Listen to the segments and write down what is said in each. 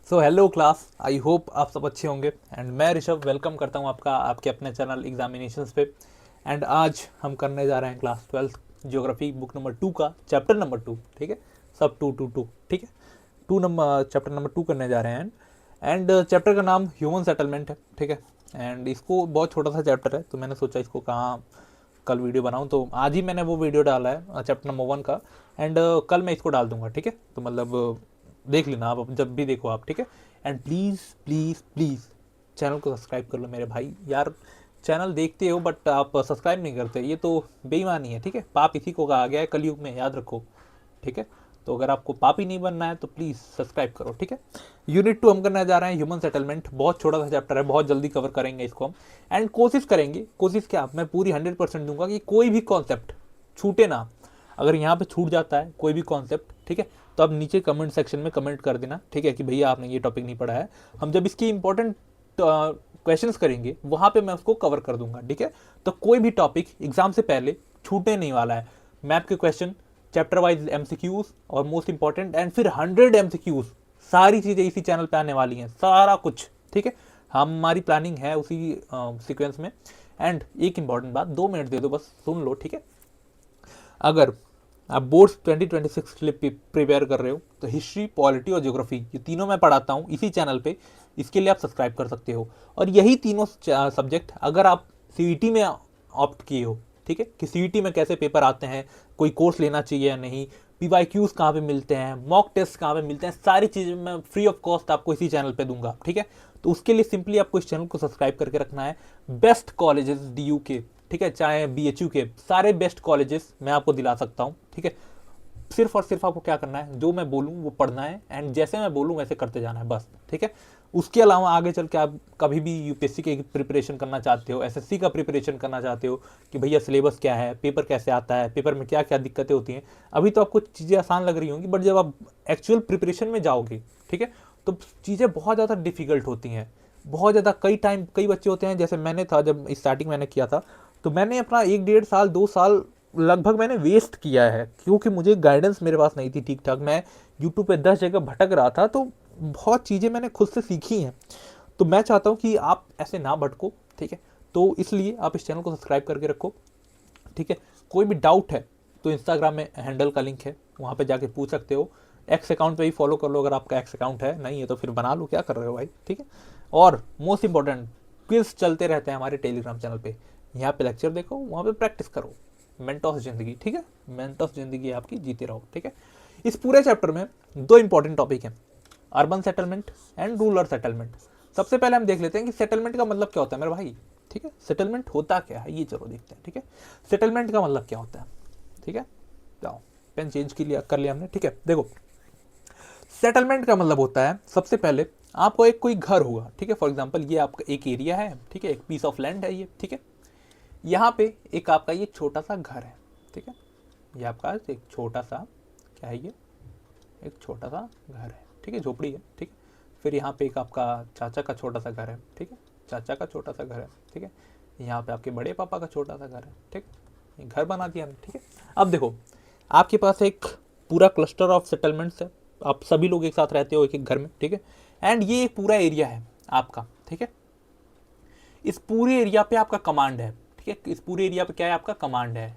So hello class, I hope आप सब अच्छे होंगे। एंड मैं ऋषभ वेलकम करता हूँ आपका आपके अपने चैनल एग्जामिनेशंस पे। एंड आज हम करने जा रहे हैं class 12th geography book number 2 का चैप्टर नंबर 2। ठीक है, सब 2 2 2। ठीक है, 2 नंबर चैप्टर नंबर 2 करने जा रहे हैं। एंड चैप्टर का नाम ह्यूमन सेटलमेंट है। ठीक है, एंड इसको बहुत छोटा सा चैप्टर है, तो मैंने सोचा इसको कहाँ कल वीडियो बनाऊं, तो आज ही मैंने वो वीडियो डाला है चैप्टर नंबर 1 का। एंड कल मैं इसको डाल दूंगा। ठीक है, तो मतलब देख लेना आप जब भी देखो आप। ठीक है, and please please please channel को सब्सक्राइब कर लो मेरे भाई यार। चैनल देखते हो बट आप सब्सक्राइब नहीं करते, ये तो बेईमानी है। ठीक है, पाप इसी को कहा गया है कलयुग में, याद रखो। ठीक है, तो अगर आपको पापी नहीं बनना है तो प्लीज़ सब्सक्राइब करो। ठीक है, यूनिट 2 हम करने जा रहे हैं ह्यूमन सेटलमेंट। बहुत छोटा सा चैप्टर है, बहुत जल्दी कवर करेंगे इसको हम। एंड कोशिश करेंगे, कोशिश क्या, मैं पूरी 100% दूंगा कि कोई भी कॉन्सेप्ट छूटे ना। अगर यहाँ पे छूट जाता है कोई भी कॉन्सेप्ट, ठीक है, तो आप नीचे कमेंट सेक्शन में कमेंट कर देना। ठीक है, कि भैया आपने ये टॉपिक नहीं पढ़ा है। हम जब इसकी इंपॉर्टेंट क्वेश्चंस करेंगे वहां पे मैं उसको कवर कर दूंगा। ठीक है, तो कोई भी टॉपिक एग्जाम से पहले छूटने नहीं वाला है। मैप के क्वेश्चन, चैप्टर वाइज एमसीक्यूज और मोस्ट इंपॉर्टेंट, एंड फिर 100 एमसीक्यूज, सारी चीजें इसी चैनल पे आने वाली हैं, सारा कुछ। ठीक है, हमारी प्लानिंग है उसी सीक्वेंस में। एंड एक इंपॉर्टेंट बात, 2 मिनट दे दो बस, सुन लो। ठीक है, अगर आप बोर्ड्स 2026 के लिए प्रिपेयर कर रहे हो तो हिस्ट्री, पॉलिटी और ज्योग्राफी, ये तीनों मैं पढ़ाता हूँ इसी चैनल पे। इसके लिए आप सब्सक्राइब कर सकते हो। और यही तीनों सब्जेक्ट अगर आप सीईटी में ऑप्ट किए हो, ठीक है, कि सीईटी में कैसे पेपर आते हैं, कोई कोर्स लेना चाहिए या नहीं, पीवाईक्यूज कहाँ पे मिलते हैं, मॉक टेस्ट कहाँ पे मिलते हैं, सारी चीज़ें मैं फ्री ऑफ कॉस्ट आपको इसी चैनल पे दूंगा। ठीक है, तो उसके लिए सिंपली आपको इस चैनल को सब्सक्राइब करके रखना है। बेस्ट कॉलेजेस डीयू के, ठीक है, चाहे बीएचयू के, सारे बेस्ट कॉलेजेस मैं आपको दिला सकता हूँ। ठीक है, सिर्फ और सिर्फ आपको क्या करना है, जो मैं बोलूँ वो पढ़ना है, एंड जैसे मैं बोलूँ वैसे करते जाना है बस। ठीक है, उसके अलावा आगे चल के आप कभी भी यूपीएससी की प्रिपरेशन करना चाहते हो, एसएससी का प्रिपरेशन करना चाहते हो, कि भैया सिलेबस क्या है, पेपर कैसे आता है, पेपर में क्या क्या दिक्कतें होती हैं, अभी तो आपको चीज़ें आसान लग रही होंगी, बट जब आप एक्चुअल प्रिपरेशन में जाओगे, ठीक है, तो चीज़ें बहुत ज़्यादा डिफिकल्ट होती हैं। बहुत ज़्यादा कई बच्चे होते हैं, जैसे मैंने था, जब स्टार्टिंग मैंने किया था, तो मैंने अपना 1 डेढ़ साल 2 साल लगभग मैंने वेस्ट किया है, क्योंकि मुझे गाइडेंस मेरे पास नहीं थी ठीक ठाक। मैं यूट्यूब पे 10 जगह भटक रहा था, तो बहुत चीज़ें मैंने खुद से सीखी हैं। तो मैं चाहता हूँ कि आप ऐसे ना भटको। ठीक है, तो इसलिए आप इस चैनल को सब्सक्राइब करके रखो। ठीक है, कोई भी डाउट है तो इंस्टाग्राम में हैंडल का लिंक है, वहाँ पे जाके पूछ सकते हो। एक्स अकाउंट पे ही फॉलो कर लो अगर आपका एक्स अकाउंट है, नहीं है तो फिर बना लो, क्या कर रहे हो भाई। ठीक है, और मोस्ट इंपॉर्टेंट, क्विज चलते रहते हैं हमारे टेलीग्राम चैनल पे। यहाँ पे लेक्चर देखो, वहाँ पे प्रैक्टिस करो। मेंटॉस जिंदगी, ठीक है, मेंटॉस जिंदगी आपकी जीते रहो। ठीक है, इस पूरे चैप्टर में 2 इंपॉर्टेंट टॉपिक हैं, urban settlement and rural settlement. सबसे पहले हम देख लेते हैं कि सेटलमेंट का मतलब क्या होता है मेरे भाई। ठीक है, सेटलमेंट होता क्या है ये चलो देखते हैं। ठीक है, सेटलमेंट का मतलब क्या होता है। ठीक है, जाओ पेन चेंज कर लिया हमने। ठीक है, देखो, सेटलमेंट का मतलब होता है, सबसे पहले आपको एक कोई घर होगा। ठीक है, फॉर एग्जांपल ये आपका एक एरिया है, ठीक है, एक पीस ऑफ लैंड है ये। ठीक है, यहाँ पे एक आपका ये छोटा सा घर है। ठीक है, ये आपका एक छोटा सा, क्या है ये, एक छोटा सा घर है। ठीक है, झोपड़ी है। ठीक है, फिर यहाँ पे एक आपका चाचा का छोटा सा घर है। ठीक है, चाचा का छोटा सा घर है। ठीक है, यहाँ पे आपके बड़े पापा का छोटा सा घर है। ठीक, ये घर बना दिया हमने। ठीक है, अब देखो, आपके पास एक पूरा क्लस्टर ऑफ सेटलमेंट्स है, आप सभी लोग एक साथ रहते हो एक एक घर में। ठीक है, एंड ये एक पूरा एरिया है आपका। ठीक है, इस पूरे एरिया पे आपका कमांड है। ठीक है, इस पूरे एरिया पे क्या है, आपका कमांड है।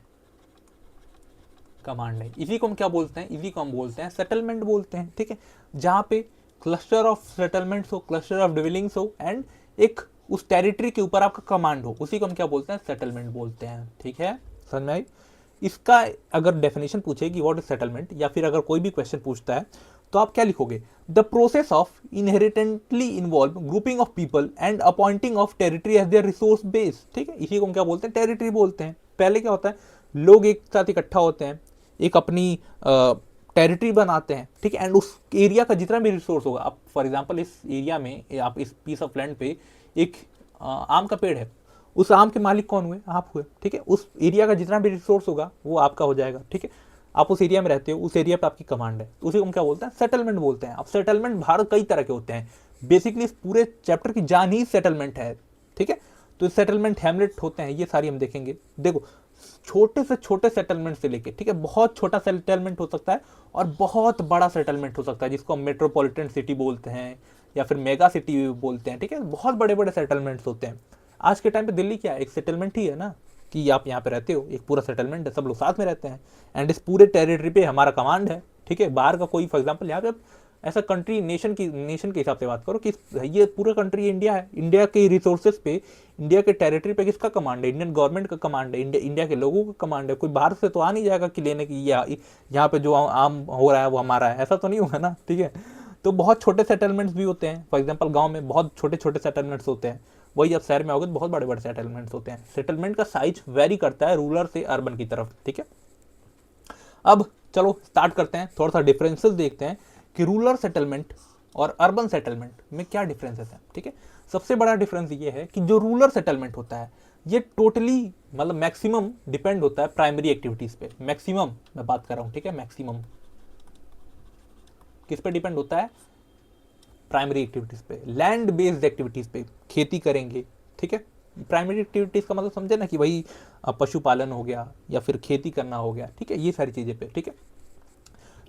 कमांड है, इसी को हम क्या बोलते हैं, इसी को हम बोलते हैं सेटलमेंट बोलते हैं। ठीक है, जहाँ पे क्लस्टर ऑफ सेटलमेंट्स हो, क्लस्टर ऑफ डिविलिंग्स हो, एंड एक उस टेरिटरी के ऊपर आपका कमांड हो, उसी को हम क्या बोलते हैं, सेटलमेंट बोलते हैं। ठीक है, समझ में आई। इसका अगर डेफिनेशन पूछे कि व्हाट इज सेटलमेंट, या फिर अगर कोई भी क्वेश्चन पूछता है, तो आप क्या लिखोगे, the process of inherently involve grouping of people and appointing of territory as their resource base. ठीक है, इसी को हम क्या बोलते हैं, टेरिटरी बोलते हैं। पहले क्या होता है, लोग एक साथ इकट्ठा होते हैं, एक अपनी टेरिटरी बनाते हैं। ठीक है, एंड उस एरिया का जितना भी रिसोर्स होगा, आप फॉर एग्जांपल इस एरिया में, आप इस पीस ऑफ लैंड पे एक आम का पेड़ है, उस आम के मालिक कौन हुए, आप हुए। ठीक है, उस एरिया का जितना भी रिसोर्स होगा वो आपका हो जाएगा। ठीक है, आप उस एरिया में रहते हो, उस एरिया पे आपकी कमांड है, उसी को हम क्या बोलते हैं, सेटलमेंट बोलते हैं। अब सेटलमेंट भारत कई तरह के होते हैं, बेसिकली इस पूरे चैप्टर की जान ही सेटलमेंट है। ठीक है, तो सेटलमेंट हैमलेट होते हैं, ये सारी हम देखेंगे। देखो, छोटे से छोटे सेटलमेंट से लेके, ठीक है, बहुत छोटा सेटलमेंट हो सकता है और बहुत बड़ा सेटलमेंट हो सकता है, जिसको हम मेट्रोपॉलिटन सिटी बोलते हैं, या फिर मेगा सिटी भी बोलते हैं, ठीक है। बहुत बड़े बड़े सेटलमेंट्स होते हैं। आज के टाइम पे दिल्ली क्या है, एक सेटलमेंट ही है ना, कि आप यहाँ पे रहते हो, एक पूरा सेटलमेंट है, सब लोग साथ में रहते हैं, एंड इस पूरे टेरिटरी पे हमारा कमांड है, ठीक है। बाहर का कोई फॉर एग्जाम्पल यहाँ पे ऐसा कंट्री नेशन के हिसाब से बात करो कि ये पूरा कंट्री इंडिया है, इंडिया के रिसोर्सेज पे, इंडिया के टेरिटरी पे किसका कमांड है, इंडियन गवर्नमेंट का कमांड है, इंडिया के लोगों का कमांड है। कोई बाहर से तो आ नहीं जाएगा कि लेने की यहाँ पे जो आम हो रहा है वो हमारा है, ऐसा तो नहीं होगा ना, ठीक है। तो बहुत छोटे सेटलमेंट्स भी होते हैं, फॉर एग्जाम्पल गाँव में बहुत छोटे छोटे सेटलमेंट्स होते हैं, वही जब शहर में आओगे तो बहुत बड़े बड़े सेटलमेंट्स होते हैं। सेटलमेंट का साइज वेरी करता है रूरल से अर्बन की तरफ, ठीक है। अब चलो स्टार्ट करते हैं, थोड़ा सा डिफरेंसेस देखते हैं कि रूरल सेटलमेंट और अर्बन सेटलमेंट में क्या डिफरेंसेस हैं, ठीक है। सबसे बड़ा डिफरेंस ये है कि जो रूरल सेटलमेंट होता है ये टोटली मतलब मैक्सिमम डिपेंड होता है प्राइमरी एक्टिविटीज पे, मैक्सिमम मैं बात कर रहा हूँ, ठीक है। मैक्सिमम किस पे डिपेंड होता है, प्राइमरी एक्टिविटीज पे, लैंड बेस्ड एक्टिविटीज पे, खेती करेंगे, ठीक है। प्राइमरी एक्टिविटीज का मतलब समझे ना कि भाई पशुपालन हो गया या फिर खेती करना हो गया, ठीक है, ये सारी चीजें पे, ठीक है।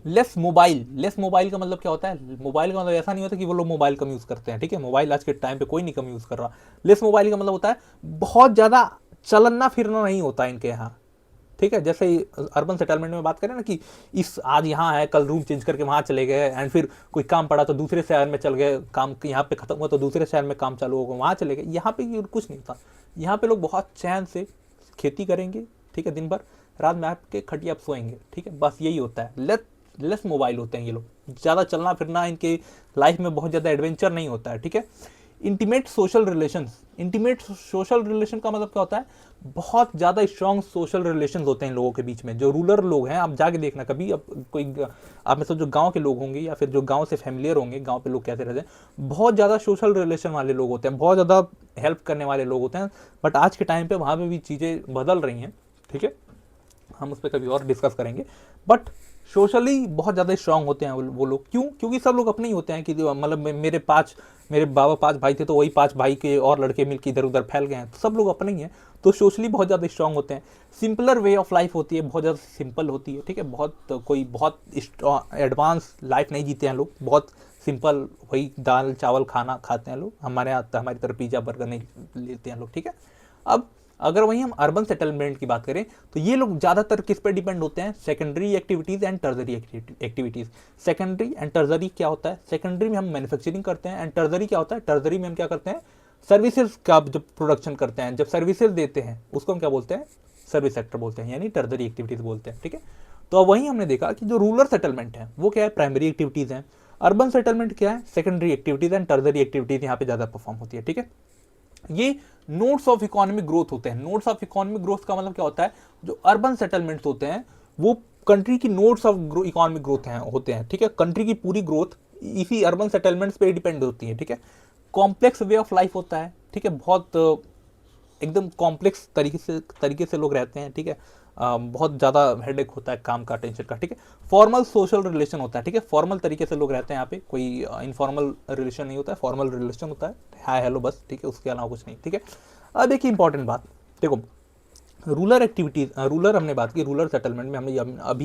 लेस मोबाइल का मतलब क्या होता है, मोबाइल का मतलब ऐसा नहीं होता कि वो लोग मोबाइल कम यूज करते हैं, ठीक है। मोबाइल आज के टाइम पे कोई नहीं कम यूज कर रहा। लेस मोबाइल का मतलब होता है बहुत ज्यादा चलना फिरना नहीं होता इनके यहाँ, ठीक है। जैसे अर्बन सेटलमेंट में बात करें ना कि इस आज यहाँ है, कल रूम चेंज करके वहाँ चले गए, एंड फिर कोई काम पड़ा तो दूसरे शहर में चल गए, काम यहाँ पे खत्म हुआ तो दूसरे शहर में काम चालू होगा, वहाँ चले गए। यहाँ पे कुछ नहीं था, यहाँ पे लोग बहुत चैन से खेती करेंगे, ठीक है, दिन भर, रात में आपके खटिया पर सोएंगे, ठीक है, बस यही होता है। लेस मोबाइल होते हैं ये लोग, ज़्यादा चलना फिरना इनके लाइफ में बहुत ज़्यादा एडवेंचर नहीं होता है, ठीक है। इंटीमेट सोशल रिलेशन का मतलब क्या होता है, बहुत ज़्यादा स्ट्रॉन्ग सोशल रिलेशन होते हैं लोगों के बीच में। जो रूरल लोग हैं, आप जाके देखना कभी, अब कोई आप में से जो गांव के लोग होंगे या फिर जो गांव से फैमिलियर होंगे, गांव पे लोग कैसे रहते हैं, बहुत ज़्यादा सोशल रिलेशन वाले लोग होते हैं, बहुत ज़्यादा हेल्प करने वाले लोग होते हैं। बट आज के टाइम पे वहाँ पे भी चीज़ें बदल रही हैं, ठीक है, हम उस पर कभी और डिस्कस करेंगे। बट सोशली बहुत ज़्यादा स्ट्रांग होते हैं वो लोग, क्यों, क्योंकि सब लोग अपने ही होते हैं कि मतलब मेरे बाबा 5 भाई थे तो वही 5 भाई के और लड़के मिलकर इधर उधर फैल गए हैं, तो सब लोग अपने ही हैं, तो सोशली बहुत ज़्यादा स्ट्रांग होते हैं। सिंपलर वे ऑफ लाइफ होती है, बहुत ज़्यादा सिंपल होती है, ठीक है। बहुत एडवांस लाइफ नहीं जीते हैं लोग, बहुत सिंपल वही दाल चावल खाना खाते हैं लोग। हमारी तरफ पिज़्ज़ा बर्गर नहीं लेते हैं लोग, ठीक है। अब अगर वहीं हम अर्बन सेटलमेंट की बात करें तो ये लोग ज़्यादातर किस पे डिपेंड होते हैं, secondary activities and टर्जरी activities. Secondary and टर्जरी क्या होता है, सेकेंडरी में हम मैन्युफैक्चरिंग करते हैं, एंड टर्जरी क्या होता है, टर्जरी में हम क्या करते हैं, सर्विसेज का जब प्रोडक्शन करते हैं, जब सर्विसेज देते हैं उसको हम क्या बोलते हैं, सर्विस सेक्टर बोलते हैं, यानी टर्जरी एक्टिविटीज़ बोलते हैं, ठीक है। तो अब वहीं हमने देखा कि जो रूरल सेटलमेंट है वो क्या है, प्राइमरी एक्टिविटीज़ हैं। अर्बन सेटलमेंट क्या है, सेकेंडरी एक्टिविटीज़ एंड टर्जरी एक्टिविटीज़ यहाँ पे ज़्यादा परफॉर्म होती है, ठीक है। ये नोड्स ऑफ इकोनॉमिक ग्रोथ होते हैं। नोड्स ऑफ इकोनॉमिक ग्रोथ का मतलब क्या होता है, जो अर्बन सेटलमेंट्स होते हैं वो कंट्री की नोड्स ऑफ इकोनॉमिक ग्रोथ होते हैं, ठीक है। कंट्री की पूरी ग्रोथ इसी अर्बन सेटलमेंट्स पे डिपेंड होती है, ठीक है। कॉम्प्लेक्स वे ऑफ लाइफ होता है, ठीक है, बहुत एकदम कॉम्प्लेक्स तरीके से लोग रहते हैं, ठीक है। बहुत ज़्यादा हेडेक होता है काम का, टेंशन का, ठीक है। फॉर्मल सोशल रिलेशन होता है, ठीक है, फॉर्मल तरीके से लोग रहते हैं यहाँ पे, कोई इनफॉर्मल रिलेशन नहीं होता है, फॉर्मल रिलेशन होता है, हाय हेलो बस, ठीक है, उसके अलावा कुछ नहीं, ठीक है। अब एक इंपॉर्टेंट बात देखो, रूरल हमने बात की, रूरल सेटलमेंट में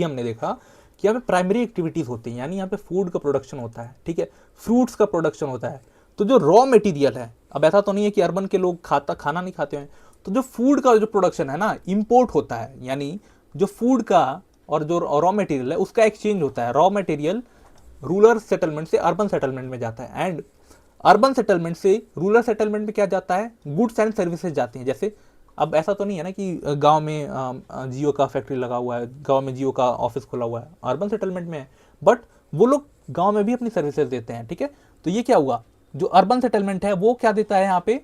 हमने देखा कि यहाँ पे प्राइमरी एक्टिविटीज़ होती हैं, यानी यहाँ पे फूड का प्रोडक्शन होता है, ठीक है, फ्रूट्स का प्रोडक्शन होता है। तो जो रॉ मटेरियल है, अब ऐसा तो नहीं है कि अर्बन के लोग खाना नहीं खाते हैं, तो जो फूड का जो प्रोडक्शन है ना, इंपोर्ट होता है, यानी जो फूड का और जो रॉ मटेरियल है उसका एक्सचेंज होता है। रॉ मटेरियल रूरल सेटलमेंट से अर्बन सेटलमेंट में जाता है, एंड अर्बन सेटलमेंट से रूरल सेटलमेंट में क्या जाता है, गुड्स एंड सर्विसेज जाती हैं। जैसे अब ऐसा तो नहीं है ना कि गांव में जियो का फैक्ट्री लगा हुआ है, गांव में जियो का ऑफिस खुला हुआ है, अर्बन सेटलमेंट में है, बट वो लोग गांव में भी अपनी सर्विसेज देते हैं, ठीक है। तो ये क्या हुआ, जो अर्बन सेटलमेंट है वो क्या देता है, यहाँ पे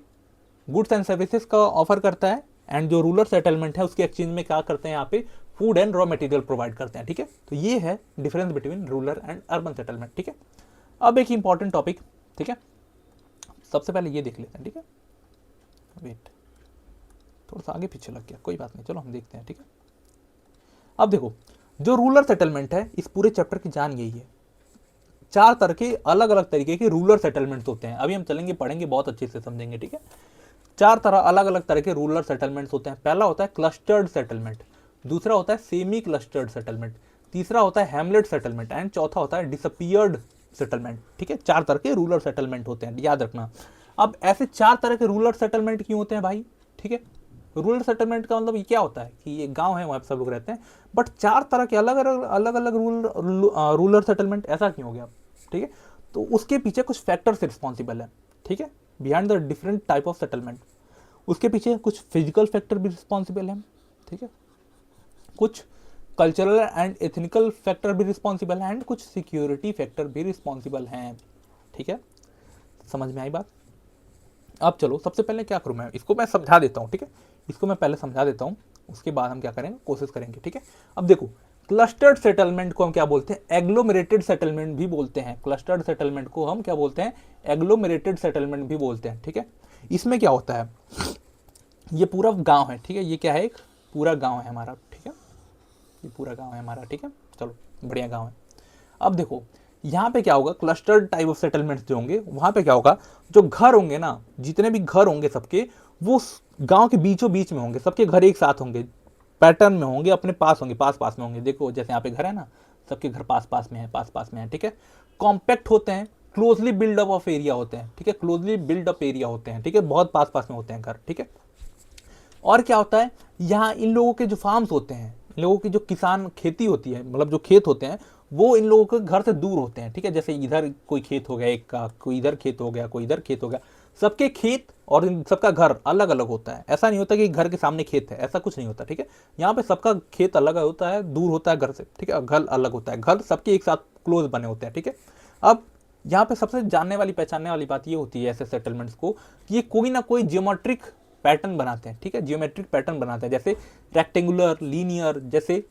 गुड्स एंड सर्विसेज का ऑफर करता है, एंड जो रूरल सेटलमेंट है उसके एक्सचेंज में क्या करते हैं, यहाँ पे food and raw material provide करते हैं, ठीक है। तो ये है difference between rural and urban settlement, ठीक है। अब एक इंपॉर्टेंट टॉपिक, ठीक है, सबसे पहले ये देख लेते हैं, ठीक है। वेट, थोड़ा सा आगे पीछे लग गया, कोई बात नहीं, चलो हम देखते हैं, ठीक है। अब देखो, जो रूरल सेटलमेंट है, इस पूरे चैप्टर की जान यही है, 4 तरह के अलग अलग तरीके के रूरल सेटलमेंट्स होते हैं। अभी हम चलेंगे, पढ़ेंगे, बहुत अच्छे से समझेंगे, ठीक है। 4 तरह अलग अलग तरह के रूरल सेटलमेंट्स होते हैं। पहला होता है क्लस्टर्ड सेटलमेंट, दूसरा होता है सेमी क्लस्टर्ड सेटलमेंट, तीसरा होता है हैमलेट सेटलमेंट, एंड चौथा होता है डिसअपियर्ड सेटलमेंट, ठीक है। 4 तरह के रूरल सेटलमेंट होते हैं, याद रखना। अब ऐसे 4 तरह के रूरल सेटलमेंट क्यों होते हैं भाई, ठीक है। रूरल सेटलमेंट का मतलब ये क्या होता है कि ये गांव है, वहाँ पे सब लोग रहते हैं, बट 4 तरह के अलग अलग रूरल सेटलमेंट, ऐसा क्यों हो गया, ठीक है। तो उसके पीछे कुछ फैक्टर्स रिस्पॉन्सिबल है, ठीक है, behind the different type of settlement. उसके पीछे कुछ फिजिकल फैक्टर भी रिस्पॉन्सिबल है, ठीक है, कुछ कल्चरल एंड एथनिकल फैक्टर भी रिस्पॉन्सिबल हैं, एंड कुछ सिक्योरिटी फैक्टर भी रिस्पॉन्सिबल हैं, ठीक है। समझ में आई बात। अब चलो सबसे पहले क्या करूँ मैं, इसको मैं समझा देता हूँ, ठीक है। इसको मैं पहले समझा देता हूँ, उसके बाद हम क्या करेंगे, कोशिश करेंगे, ठीक है। अब देखो, क्लस्टर्ड सेटलमेंट को हम क्या बोलते हैं, एग्लोमेरेटेड सेटलमेंट भी बोलते हैं। क्लस्टर्ड सेटलमेंट को हम क्या बोलते हैं, एग्लोमेरेटेड सेटलमेंट भी बोलते हैं, ठीक है। इसमें क्या होता है, ये पूरा गांव है, ठीक है, ये क्या है, एक पूरा गांव है हमारा, ठीक है, ये पूरा गांव है हमारा, ठीक है। चलो बढ़िया गांव है। अब देखो यहाँ पे क्या होगा, क्लस्टर्ड टाइप ऑफ सेटलमेंट्स जो होंगे, वहां पे क्या होगा, जो घर होंगे ना, जितने भी घर होंगे सबके, वो गांव के बीचों बीच में होंगे, सबके घर एक साथ होंगे, पैटर्न में होंगे, अपने पास होंगे, पास पास में होंगे। देखो जैसे यहाँ पे घर है ना, सबके घर पास पास में है, पास पास में है, ठीक है। कॉम्पैक्ट होते हैं, closely build up of area होते हैं, ठीक है, क्लोजली बिल्ड अप एरिया होते हैं, ठीक है, बहुत पास पास में होते हैं घर, ठीक है। और क्या होता है, यहाँ इन लोगों के जो फार्म्स होते हैं, इन लोगों की जो किसान खेती होती है, मतलब जो खेत होते हैं, वो इन लोगों के घर से दूर होते हैं, ठीक है। जैसे इधर कोई खेत हो गया एक का, कोई इधर खेत हो गया, कोई इधर खेत हो गया, सबके खेत और इन सबका घर अलग अलग होता है। ऐसा नहीं होता कि घर के सामने खेत है, ऐसा कुछ नहीं होता, ठीक है। यहाँ पे सबका खेत अलग होता है, दूर होता है घर से, ठीक है, घर अलग होता है, घर सबके एक साथ क्लोज बने होते हैं, ठीक है। अब यहाँ पे सबसे जानने वाली पहचानने वाली बात ये होती है ऐसे सेटलमेंट्स को, कि ये कोई ना कोई जियोमेट्रिक पैटर्न बनाते हैं, ठीक है, जियोमेट्रिक पैटर्न बनाते हैं, जैसे रेक्टेंगुलर, लीनियर, जैसे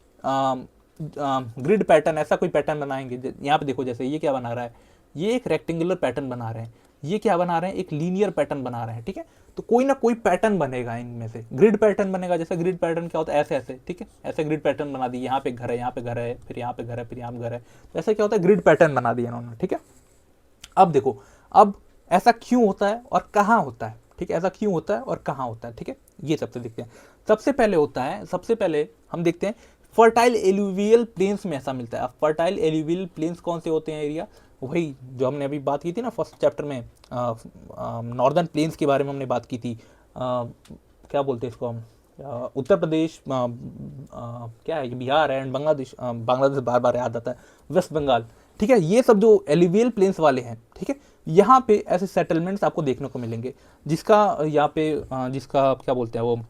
ग्रिड पैटर्न, ऐसा कोई पैटर्न बनाएंगे। यहाँ पे देखो, जैसे ये क्या बना रहा है, ये एक रेक्टेंगुलर पैटर्न बना रहे हैं, ये क्या बना रहे हैं, एक लीनियर पैटर्न बना रहे हैं, ठीक है। तो कोई ना कोई पैटर्न बनेगा इनमें से, ग्रिड पैटर्न बनेगा। जैसे ग्रिड पैटर्न क्या होता है, ऐसे ऐसे, ठीक है, ऐसे ग्रिड पैटर्न बना दी, यहाँ पे घर है, यहाँ पे घर है, फिर यहाँ पे घर है, फिर यहाँ पे घर है, तो ऐसा क्या होता है, ग्रिड पैटर्न बना दिया इन्होंने, ठीक है। अब देखो, अब ऐसा क्यों होता है और कहाँ होता है, ठीक है, ऐसा क्यों होता है और कहाँ होता है, ठीक है, ये सबसे देखते हैं। सबसे पहले होता है, सबसे पहले हम देखते हैं फर्टाइल एलुवियल प्लेन्स में ऐसा मिलता है। अब फर्टाइल एलुवियल प्लेन्स कौन से होते हैं एरिया, वही जो हमने अभी बात की थी ना फर्स्ट चैप्टर में, नॉर्दर्न प्लेन्स के बारे में हमने बात की थी, क्या बोलते हैं इसको हम, उत्तर प्रदेश, क्या है, बिहार एंड बांग्लादेश, बांग्लादेश बार बार याद आता है, वेस्ट बंगाल, ठीक है। ये सब जो एलिवियल प्लेन्स वाले हैं, ठीक है, यहाँ पे ऐसे सेटलमेंट्स आपको देखने को मिलेंगे, जिसका यहाँ पे जिसका क्या बोलते हैं वो,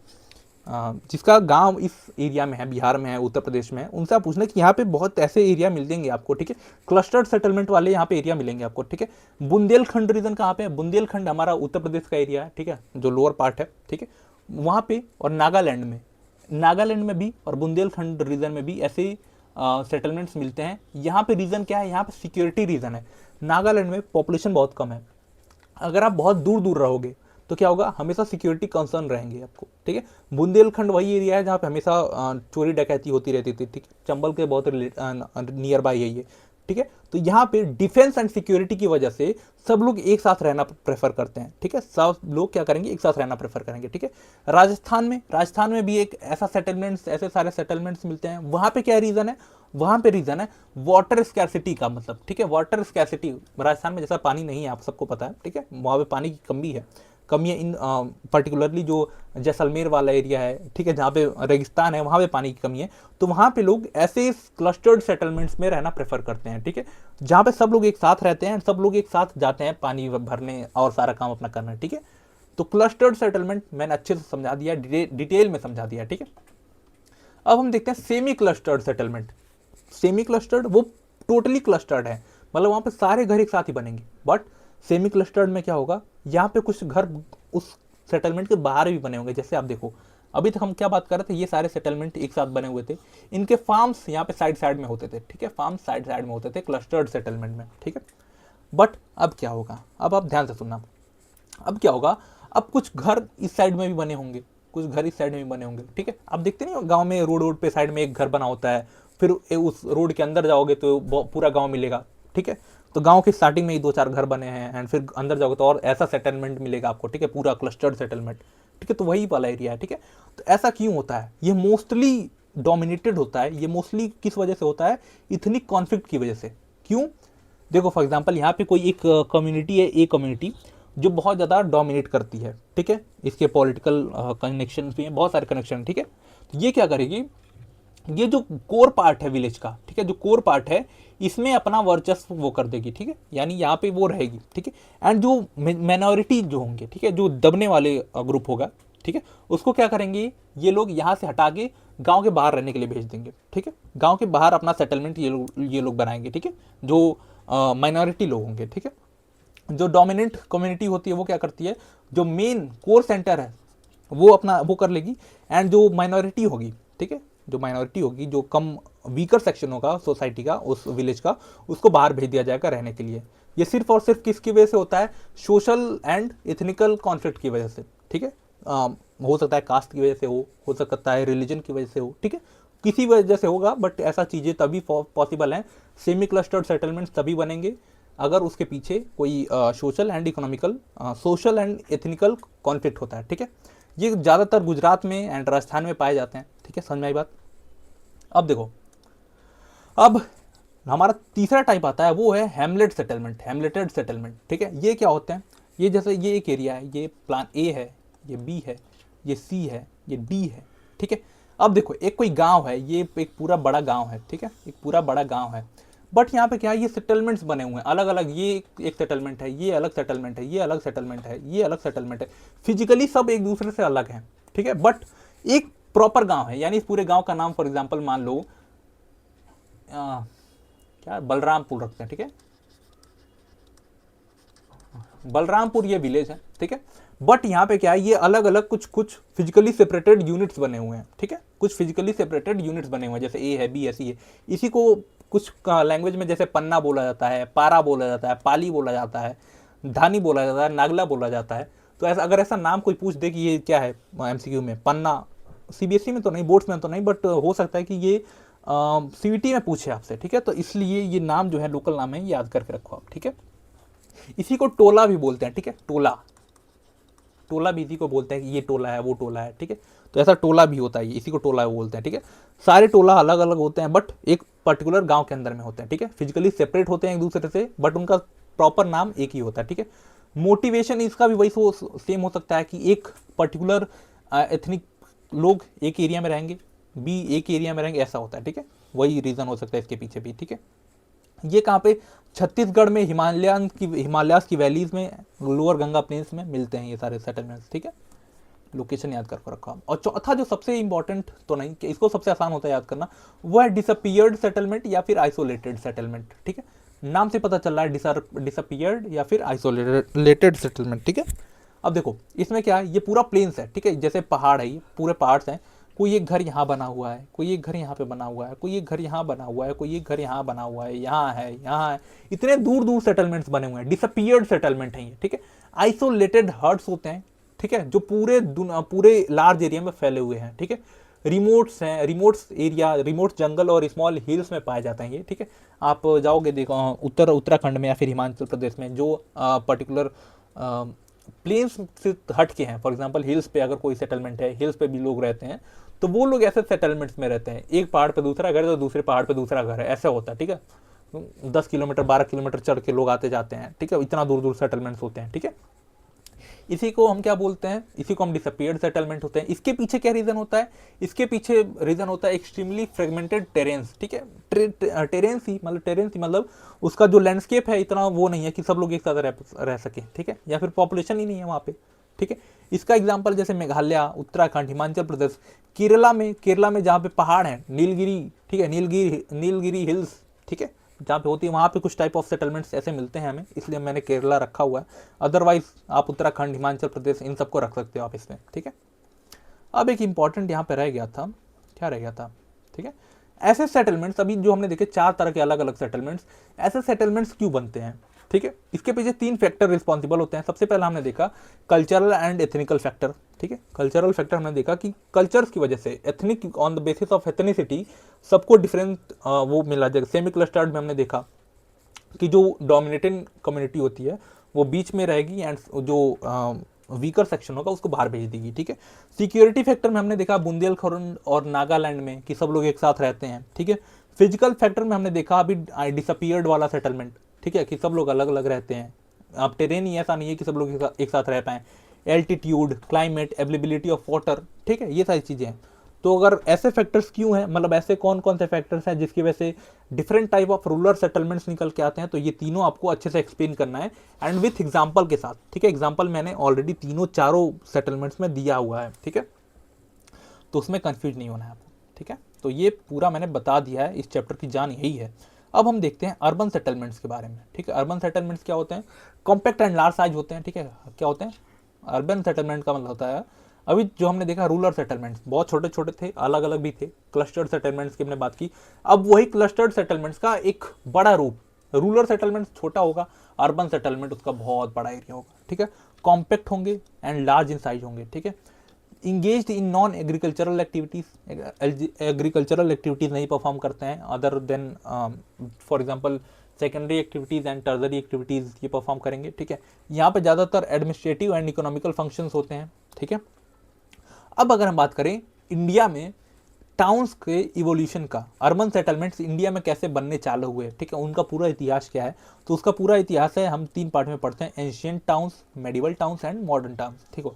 जिसका गांव इस एरिया में है, बिहार में है, उत्तर प्रदेश में है, उनसे आप पूछना कि यहाँ पे बहुत ऐसे एरिया मिल जाएंगे आपको, ठीक है, क्लस्टर्ड सेटलमेंट वाले यहाँ पे एरिया मिलेंगे आपको, ठीक है। बुंदेलखंड रीजन कहाँ पे है, बुंदेलखंड हमारा उत्तर प्रदेश का एरिया है, ठीक है, जो लोअर पार्ट है, ठीक है, वहाँ पे, और नागालैंड में भी और बुंदेलखंड रीजन में भी ऐसे सेटलमेंट्स मिलते हैं। यहाँ पे रीजन क्या है, यहाँ पे सिक्योरिटी रीजन है। नागालैंड में पॉपुलेशन बहुत कम है, अगर आप बहुत दूर दूर रहोगे तो क्या होगा, हमेशा सिक्योरिटी कंसर्न रहेंगे आपको, ठीक है। बुंदेलखंड वही एरिया है जहाँ पे हमेशा चोरी डकैती होती रहती थी, ठीक है, चंबल के बहुत नियर बाई है ये, ठीक है। तो यहाँ पे डिफेंस एंड सिक्योरिटी की वजह से सब लोग एक साथ रहना प्रेफर करते हैं, ठीक है, सब लोग क्या करेंगे, एक साथ रहना प्रेफर करेंगे, ठीक है। राजस्थान में भी एक ऐसा सेटलमेंट्स, ऐसे सारे सेटलमेंट्स मिलते हैं। वहाँ पे क्या रीजन है, वहाँ पे रीजन है वाटर स्कैरसिटी का, मतलब, ठीक है, वाटर स्कैरसिटी। राजस्थान में जैसा पानी नहीं है, आप सबको पता है, ठीक है, वहाँ पे पानी की कमी है इन पर्टिकुलरली जो जैसलमेर वाला एरिया है, ठीक है, जहाँ पे रेगिस्तान है, वहाँ पे पानी की कमी है। तो वहाँ पे लोग ऐसे क्लस्टर्ड सेटलमेंट्स में रहना प्रेफर करते हैं, ठीक है, जहाँ पे सब लोग एक साथ रहते हैं, सब लोग एक साथ जाते हैं पानी भरने और सारा काम अपना करना, ठीक है। तो क्लस्टर्ड सेटलमेंट मैंने अच्छे से समझा दिया, डिटेल में समझा दिया, ठीक है। अब हम देखते हैं semi clustered settlement. Semi clustered वो टोटली क्लस्टर्ड है, मतलब वहाँ पे सारे घर एक साथ ही बनेंगे। बट सेमी क्लस्टर्ड में क्या होगा, यहाँ पे कुछ घर उस सेटलमेंट के बाहर भी बने होंगे। जैसे आप देखो, अभी तक हम क्या बात कर रहे थे, ये सारे सेटलमेंट एक साथ बने हुए थे, इनके फार्म्स यहाँ पे साइड साइड में होते थे, ठीक है, फार्म्स साइड साइड में होते थे क्लस्टर्ड सेटलमेंट में, ठीक है। बट अब क्या होगा, अब आप ध्यान से सुनना, अब क्या होगा, अब कुछ घर इस साइड में भी बने होंगे, कुछ घर इस साइड में भी बने होंगे, ठीक है। आप देखते नहीं गांव में रोड पे साइड में एक घर बना होता है, फिर उस रोड के अंदर जाओगे तो पूरा गांव मिलेगा, ठीक है। तो गांव की स्टार्टिंग में ही 2-4 घर बने हैं, एंड फिर अंदर जाओगे तो और ऐसा सेटलमेंट मिलेगा आपको, ठीक है, पूरा क्लस्टर्ड सेटलमेंट, ठीक है। तो वही वाला एरिया है, ठीक है। तो ऐसा क्यों होता है, ये मोस्टली डोमिनेटेड होता है, ये मोस्टली किस वजह से होता है, इथनिक कॉन्फ्लिक्ट की वजह से। क्यों, देखो फॉर एग्जांपल यहाँ पे कोई एक कम्युनिटी है, एक कम्युनिटी जो बहुत ज़्यादा डोमिनेट करती है, ठीक है, इसके पॉलिटिकल कनेक्शन भी हैं, बहुत सारे कनेक्शन, ठीक है। तो ये क्या करेगी, ये जो कोर पार्ट है विलेज का, ठीक है, जो कोर पार्ट है इसमें अपना वर्चस्व वो कर देगी, ठीक है, यानी यहाँ पे वो रहेगी, ठीक है। एंड जो माइनॉरिटी जो होंगे, ठीक है, जो दबने वाले ग्रुप होगा, ठीक है, उसको क्या करेंगे ये लोग यहाँ से हटा के गांव के बाहर रहने के लिए भेज देंगे, ठीक है। गांव के बाहर अपना सेटलमेंट ये लोग बनाएंगे, ठीक है, जो माइनॉरिटी लोग होंगे, ठीक है। जो डोमिनेंट कम्युनिटी होती है वो क्या करती है, जो मेन कोर सेंटर है वो अपना वो कर लेगी, एंड जो माइनॉरिटी होगी, ठीक है, जो माइनॉरिटी होगी, जो कम वीकर सेक्शन होगा सोसाइटी का, उस विलेज का, उसको बाहर भेज दिया जाएगा रहने के लिए। ये सिर्फ और सिर्फ किसकी वजह से होता है, सोशल एंड एथनिकल कॉन्फ्लिक्ट की वजह से, ठीक है। हो सकता है कास्ट की वजह से हो सकता है रिलीजन की वजह से हो, ठीक है, किसी वजह से होगा, बट ऐसा चीज़ें तभी पॉसिबल हैं, सेमी क्लस्टर्ड सेटलमेंट्स तभी बनेंगे अगर उसके पीछे कोई social and economical, social and ethnical conflict होता है, ठीक है। ये ज़्यादातर गुजरात में एंड राजस्थान में पाए जाते हैं, ठीक है, समझ में आई बात। अब देखो, अब हमारा तीसरा टाइप आता है, वो है हैमलेट सेटलमेंट, हैमलेटेड सेटलमेंट, ठीक है। ये क्या होते हैं, ये जैसे ये एक एरिया है, ये प्लान ए है, ये बी है, ये सी है, ये डी है, ठीक है। अब देखो एक कोई गांव है, ये एक पूरा बड़ा गांव है, ठीक है, एक पूरा बड़ा गांव है, बट यहाँ पे क्या है, ये सेटलमेंट्स बने हुए हैं अलग अलग, ये एक सेटलमेंट है, ये अलग सेटलमेंट है, ये अलग सेटलमेंट है, ये अलग सेटलमेंट है, फिजिकली सब एक दूसरे से अलग हैं, ठीक है, बट एक प्रॉपर गांव है। यानी इस पूरे गांव का नाम फॉर एग्जांपल मान लो क्या बलरामपुर रखते हैं, ठीक है, बलरामपुर ये विलेज है, ठीक है। बट यहाँ पे क्या है, ये अलग अलग कुछ कुछ फिजिकली सेपरेटेड यूनिट्स बने हुए हैं, ठीक है, कुछ फिजिकली सेपरेटेड यूनिट्स बने हुए हैं, जैसे ए है, बी है, सी है। इसी को कुछ लैंग्वेज में जैसे पन्ना बोला जाता है, पारा बोला जाता है, पाली बोला जाता है, धानी बोला जाता है, नागला बोला जाता है। तो ऐसा अगर ऐसा नाम कोई पूछ दे कि ये क्या है एमसीक्यू में, पन्ना, सीबीएसई में तो नहीं, बोर्ड्स में तो नहीं, बट हो सकता है कि ये सीवीटी में पूछे आपसे, ठीक है। तो इसलिए ये नाम जो है लोकल नाम है, याद करके रखो आप, ठीक है। इसी को टोला भी बोलते हैं, ठीक है, टोला, टोला भी इसी को बोलते हैं कि ये टोला है, वो टोला है, ठीक है। तो ऐसा टोला भी होता है, इसी को टोला बोलते हैं, ठीक है। सारे टोला अलग अलग होते हैं, बट एक पर्टिकुलर गांव के अंदर में होते हैं, ठीक है, फिजिकली सेपरेट होते हैं एक दूसरे से, बट उनका प्रॉपर नाम एक ही होता है, ठीक है। मोटिवेशन इसका भी वही सेम हो सकता है कि एक पर्टिकुलर एथनिक लोग एक एरिया में रहेंगे, बी एक एरिया में रहेंगे, ऐसा होता है, ठीक है। वही रीजन हो सकता है इसके पीछे भी, ठीक है। ये कहाँ पे, छत्तीसगढ़ में हिमालयास की वैलीज में, लोअर गंगा प्लेन्स में मिलते हैं ये सारे सेटलमेंट्स, ठीक है। लोकेशन याद करके रखा। और चौथा जो सबसे इंपॉर्टेंट तो नहीं कि इसको सबसे आसान होता है याद करना, वो है डिसअपियर्ड सेटलमेंट या फिर आइसोलेटेड सेटलमेंट, ठीक है। नाम से पता चल रहा है डिसअपियर्ड या फिर आइसोलेटेड सेटलमेंट, ठीक है। अब देखो इसमें क्या है, ये पूरा प्लेन्स है, ठीक है, जैसे पहाड़ है, ये पूरे पहाड़ हैं, कोई एक घर यहाँ बना हुआ है, कोई एक घर यहाँ पे बना हुआ है, कोई एक घर यहाँ बना हुआ है, कोई एक घर यहाँ बना हुआ है, यहाँ है, यहाँ है, इतने दूर दूर सेटलमेंट्स बने हुए हैं, डिसअपियर्ड सेटलमेंट है ये, ठीक है। आइसोलेटेड हर्ट्स होते हैं, ठीक है, जो पूरे लार्ज एरिया में फैले हुए हैं, ठीक है। रिमोट्स हैं, रिमोट्स एरिया, रिमोट जंगल और स्मॉल हिल्स में पाए जाते हैं ये, ठीक है। आप जाओगे देखो उत्तराखंड में या फिर हिमाचल प्रदेश में, जो पर्टिकुलर प्लेन्स से हट के हैं, फॉर एग्जांपल हिल्स पे अगर कोई सेटलमेंट है, हिल्स पे भी लोग रहते हैं, तो वो लोग ऐसे सेटलमेंट्स में रहते हैं, एक पहाड़ पे दूसरा घर है तो दूसरे पहाड़ पे दूसरा घर है, ऐसा होता है, ठीक है। 10 किलोमीटर 12 किलोमीटर चढ़ के लोग आते जाते हैं, ठीक है, इतना दूर दूर सेटलमेंट्स होते हैं, ठीक है। इसी को हम क्या बोलते हैं, इसी को हम डिसअपियर्ड सेटलमेंट होते हैं। इसके पीछे क्या रीजन होता है, इसके पीछे रीजन होता है एक्सट्रीमली फ्रेगमेंटेड टेरेंस, ठीक है। टेरेंस ही मतलब उसका जो लैंडस्केप है इतना वो नहीं है कि सब लोग एक साथ रह सके, ठीक है, या फिर पॉपुलेशन ही नहीं है वहाँ पे, ठीक है। इसका एग्जाम्पल जैसे मेघालय, उत्तराखंड, हिमाचल प्रदेश, केरला में जहाँ पे पहाड़ है, नीलगिरी, ठीक है, नीलगिरी हिल्स, ठीक है, जहाँ पे होती है, वहाँ पे कुछ टाइप ऑफ सेटलमेंट्स ऐसे मिलते हैं हमें, इसलिए मैंने केरला रखा हुआ है। अदरवाइज आप उत्तराखंड, हिमाचल प्रदेश, इन सबको रख सकते हो आप इसमें, ठीक है। अब एक इंपॉर्टेंट यहाँ पे रह गया था, क्या रह गया था, ठीक है, ऐसे सेटलमेंट्स, अभी जो हमने देखे 4 तरह के अलग अलग सेटलमेंट्स, ऐसे सेटलमेंट्स क्यों बनते हैं, ठीक है। इसके पीछे 3 फैक्टर रिस्पॉन्सिबल होते हैं। सबसे पहला हमने देखा कल्चरल एंड एथनिकल फैक्टर, ठीक है। कल्चरल फैक्टर हमने देखा कि कल्चर्स की वजह से, ethnic, on the basis of ethnicity सबको डिफरेंट वो मिला, जैसे सेमी क्लस्टर्ड में हमने देखा कि जो डोमिनेटिंग कम्युनिटी होती है वो बीच में रहेगी एंड जो वीकर सेक्शन होगा उसको बाहर भेज देगी, ठीक है। सिक्योरिटी फैक्टर में हमने देखा बुंदेलखंड और नागालैंड में कि सब लोग एक साथ रहते हैं, ठीक है। फिजिकल फैक्टर में हमने देखा अभी डिसअपियर्ड वाला सेटलमेंट, ठीक है, कि सब लोग अलग अलग रहते हैं। अब टेरेन ही ऐसा नहीं है कि सब लोग एक साथ रह पाएँ। Altitude, climate, availability of water, ठीक है, ये सारी चीज़ें हैं। तो अगर ऐसे फैक्टर्स क्यों हैं, मतलब ऐसे कौन कौन से फैक्टर्स हैं जिसकी वजह से different type of rural settlements निकल के आते हैं, तो ये तीनों आपको अच्छे से एक्सप्लेन करना है एंड विथ एग्जांपल के साथ, ठीक है। एग्जांपल मैंने ऑलरेडी तीनों चारों सेटलमेंट्स में दिया हुआ है, ठीक है, तो उसमें कंफ्यूज नहीं होना है आपको, ठीक है। तो ये पूरा मैंने बता दिया है, इस चैप्टर की जान यही है। अब हम देखते हैं अर्बन सेटलमेंट्स के बारे में, ठीक है। अर्बन सेटलमेंट्स क्या होते हैं? कॉम्पैक्ट एंड लार्ज साइज होते हैं, ठीक है। क्या होते हैं? अर्बन सेटलमेंट का मतलब होता है, अभी जो हमने देखा रूरल सेटलमेंट्स बहुत छोटे छोटे थे, अलग अलग भी थे। क्लस्टर्ड सेटलमेंट्स की हमने बात की। अब वही क्लस्टर्ड सेटलमेंट्स का एक बड़ा रूप, रूरल सेटलमेंट छोटा होगा, अर्बन सेटलमेंट उसका बहुत बड़ा एरिया होगा, ठीक है। कॉम्पैक्ट होंगे एंड लार्ज इन साइज होंगे, ठीक है। Engaged in non agricultural activities, agricultural activities नहीं परफॉर्म करते हैं other than for example secondary activities and टर्जरी activities ये परफॉर्म करेंगे, ठीक है। यहाँ पे ज़्यादातर एडमिनिस्ट्रेटिव एंड इकोनॉमिकल फंक्शंस होते हैं, ठीक है। अब अगर हम बात करें इंडिया में टाउन्स के इवोल्यूशन का, अर्बन सेटलमेंट्स इंडिया में कैसे बनने चालू हुए, ठीक है, उनका पूरा इतिहास क्या है, तो उसका पूरा इतिहास है हम 3 पार्ट में पढ़ते हैं, ancient towns, medieval towns and modern towns, ठीक हो।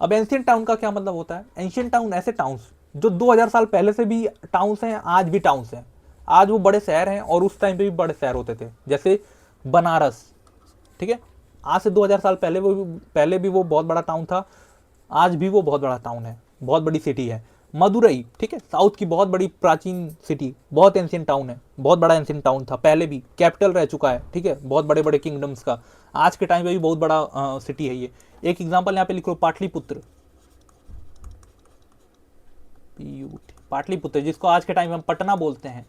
अब एंशियंट टाउन का क्या मतलब होता है? एंशियंट टाउन ऐसे टाउन्स जो 2000 साल पहले से भी टाउन्स हैं, आज भी टाउन्स हैं, आज वो बड़े शहर हैं और उस टाइम पे भी बड़े शहर होते थे, जैसे बनारस, ठीक है, आज से 2000 साल पहले भी वो बहुत बड़ा टाउन था, आज भी वो बहुत बड़ा टाउन है, बहुत बड़ी सिटी है। मदुरई, ठीक है, साउथ की बहुत बड़ी प्राचीन सिटी, बहुत एंशियंट टाउन है, बहुत बड़ा एंशियंट टाउन था, पहले भी कैपिटल रह चुका है, ठीक है, बहुत बड़े बड़े किंगडम्स का, आज के टाइम पे भी बहुत बड़ा सिटी है ये। एक एग्जांपल यहाँ पे लिख लो, पाटलिपुत्र, पाटलिपुत्र जिसको आज के टाइम में हम पटना बोलते हैं,